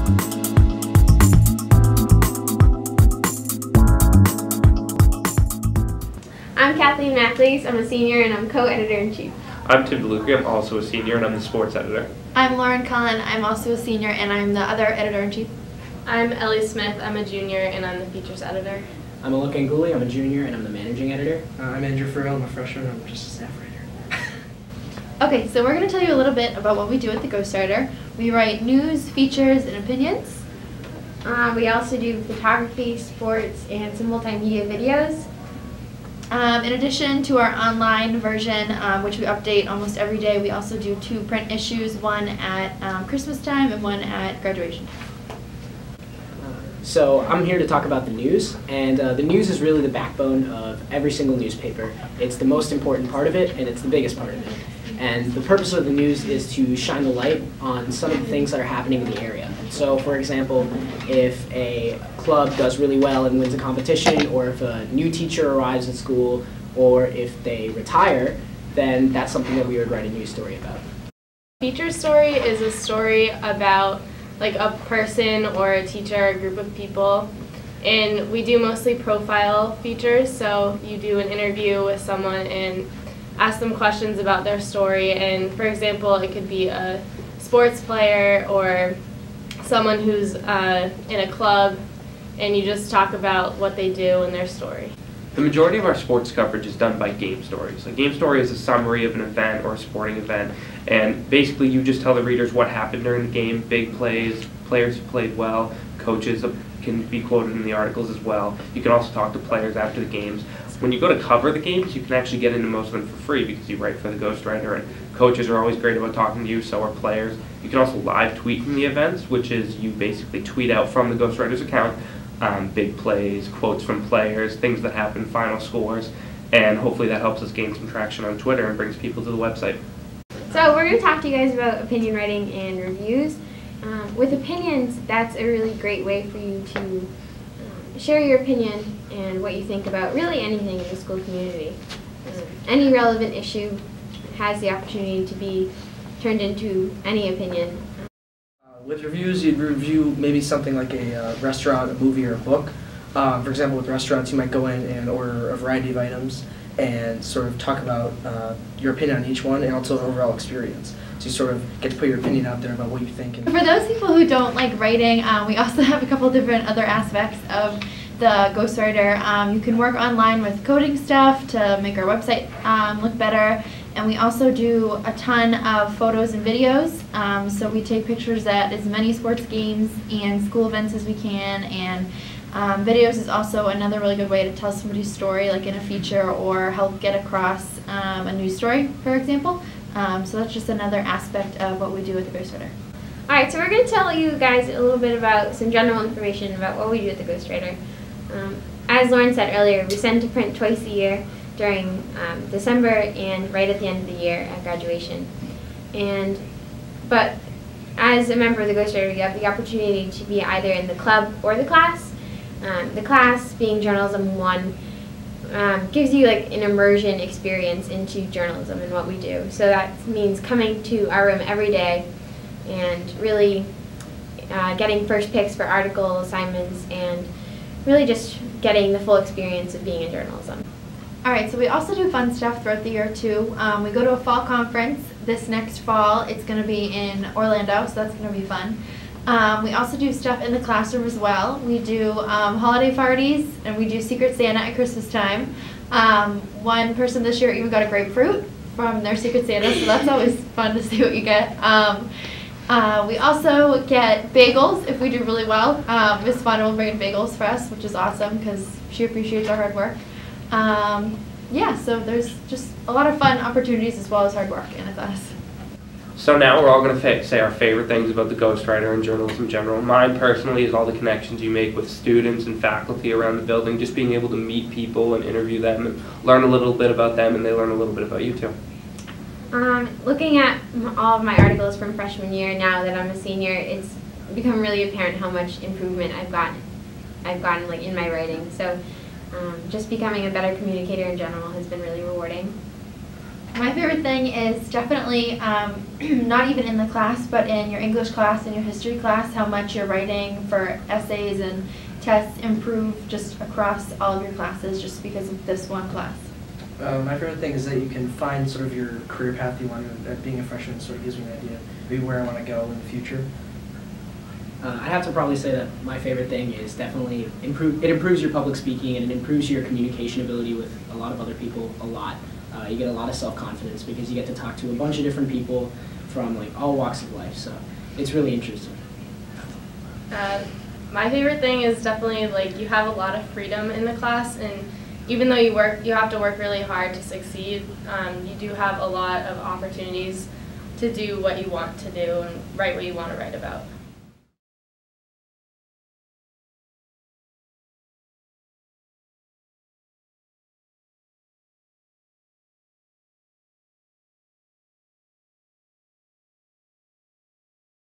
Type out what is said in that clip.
I'm Kathleen Matthews. I'm a senior and I'm co-editor-in-chief. I'm Tim DeLucri. I'm also a senior and I'm the sports editor. I'm Lauren Cullen. I'm also a senior and I'm the other editor-in-chief. I'm Ellie Smith. I'm a junior and I'm the features editor. I'm Alok Ganguly. I'm a junior and I'm the managing editor. I'm Andrew Farrell. I'm a freshman. I'm just a staff writer. Okay, so we're going to tell you a little bit about what we do at the Ghostwriter. We write news, features, and opinions. We also do photography, sports, and some multimedia videos. In addition to our online version, which we update almost every day, we also do 2 print issues, one at Christmas time and one at graduation. So I'm here to talk about the news, and the news is really the backbone of every single newspaper. It's the most important part of it, and it's the biggest part of it. And the purpose of the news is to shine the light on some of the things that are happening in the area. So for example, if a club does really well and wins a competition, or if a new teacher arrives at school, or if they retire, then that's something that we would write a news story about. Feature story is a story about like a person or a teacher or a group of people. And we do mostly profile features, so you do an interview with someone and ask them questions about their story. And for example, it could be a sports player or someone who's in a club, and you just talk about what they do and their story. The majority of our sports coverage is done by game stories. A game story is a summary of an event or a sporting event, and basically you just tell the readers what happened during the game, big plays, players who played well, coaches can be quoted in the articles as well. You can also talk to players after the games. When you go to cover the games, you can actually get into most of them for free because you write for the Ghostwriter, and coaches are always great about talking to you, so are players. You can also live tweet from the events, which is you basically tweet out from the Ghostwriter's account big plays, quotes from players, things that happen, final scores, and hopefully that helps us gain some traction on Twitter and brings people to the website. So we're going to talk to you guys about opinion writing and reviews. With opinions, that's a really great way for you to share your opinion and what you think about really anything in the school community. Any relevant issue has the opportunity to be turned into any opinion. With reviews, you'd review maybe something like a restaurant, a movie, or a book. For example, with restaurants, you might go in and order a variety of items and sort of talk about your opinion on each one and also an overall experience. So you sort of get to put your opinion out there about what you think. For those people who don't like writing, we also have a couple different other aspects of the Ghostwriter. You can work online with coding stuff to make our website look better. And we also do a ton of photos and videos. So we take pictures at as many sports games and school events as we can. And videos is also another really good way to tell somebody's story, like in a feature, or help get across a news story, for example. So that's just another aspect of what we do at the Ghostwriter. Alright, so we're going to tell you guys a little bit about some general information about what we do at the Ghostwriter. As Lauren said earlier, we send to print twice a year during December and right at the end of the year at graduation. But as a member of the Ghostwriter, you have the opportunity to be either in the club or the class. The class, being Journalism 1, gives you like an immersion experience into journalism and what we do. So that means coming to our room every day and really getting first picks for article assignments and really just getting the full experience of being in journalism. Alright, so we also do fun stuff throughout the year too. We go to a fall conference this next fall. It's going to be in Orlando, so that's going to be fun. We also do stuff in the classroom as well. We do holiday parties, and we do Secret Santa at Christmas time. One person this year even got a grapefruit from their Secret Santa, so that's always fun to see what you get. We also get bagels if we do really well. Miss Fonda will bring bagels for us, which is awesome because she appreciates our hard work. Yeah, so there's just a lot of fun opportunities as well as hard work, and it's us. So now we're all going to say our favorite things about the Ghostwriter and journalism in general. Mine personally is all the connections you make with students and faculty around the building, just being able to meet people and interview them and learn a little bit about them, and they learn a little bit about you too. Looking at all of my articles from freshman year, now that I'm a senior, it's become really apparent how much improvement I've gotten like in my writing. So just becoming a better communicator in general has been really rewarding. My favorite thing is definitely not even in the class, but in your English class and your history class, how much your writing for essays and tests improve just across all of your classes just because of this one class. My favorite thing is that you can find sort of your career path you want to. Being a freshman sort of gives me an idea maybe where I want to go in the future. I'd have to probably say that my favorite thing is definitely it improves your public speaking and it improves your communication ability with a lot of other people a lot. You get a lot of self-confidence because you get to talk to a bunch of different people from like all walks of life, so it's really interesting. My favorite thing is definitely like you have a lot of freedom in the class, and even though you have to work really hard to succeed, you do have a lot of opportunities to do what you want to do and write what you want to write about.